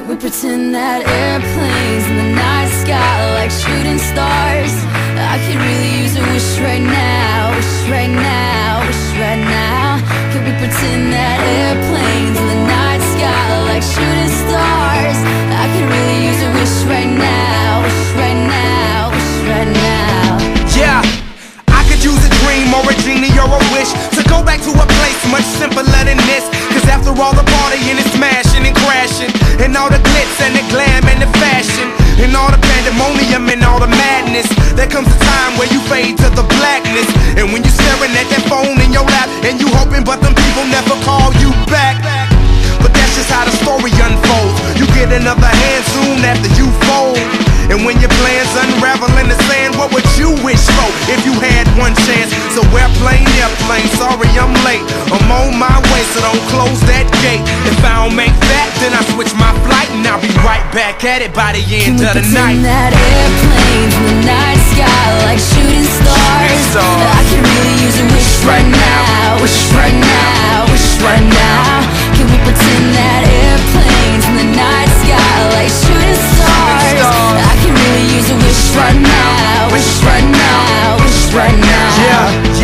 Can we pretend that airplanes in the night sky like shooting stars? I could really use a wish right now, wish right now, wish right now. Can we pretend that airplanes in the night sky like shooting stars? I could really use a wish right now, wish right now, wish right now. Yeah, I could use a dream or a genie or a wish to go back to a place much simpler than this. Cause after all the partying and smashing and crashing, and all the glitz and the glam and the fashion, and all the pandemonium and all the madness, there comes a time where you fade to the blackness. And when you're staring at that phone in your lap, and you hoping but them people never call you back. But that's just how the story unfolds. You get another hand soon after you fold. And when your plans unravel in the sand, what would you wish for if you had one chance? So airplane, sorry I'm late. I'm on my way, so don't close that gate. If I don't make that, then I switch my flight, and I'll be right back at it by the end of the night. Can we pretend that airplanes in the night sky like shooting stars? I can really use a wish right now, wish right now, wish right now. Can we pretend that airplanes in the night sky like shooting stars? I can really use a wish right now, wish right now, wish right now.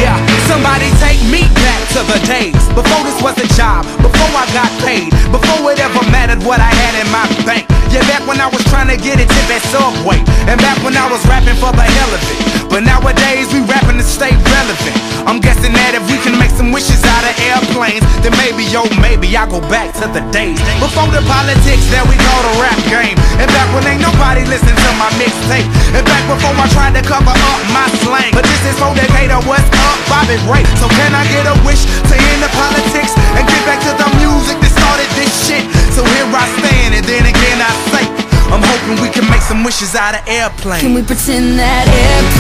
Yeah, somebody take me back to the days before this was a job, before I got paid, before it ever mattered what I had in my bank. Yeah, back when I was trying to get a tip at Subway, and back when I was rapping for the hell of it. But nowadays we rapping to stay relevant. I'm guessing that if we can make some wishes out of airplanes, then maybe, yo, maybe I'll go back to the days before the politics that we call the rap game. And back when ain't nobody listening to my mixtape. And back before I tried to cover up my slang. But this is for Decatur, what's up, Bobby Ray? So can I get a wish to end the politics and get back to the music that started this shit? So here I stand, and then again I say, I'm hoping we can make some wishes out of airplanes. Can we pretend that airplanes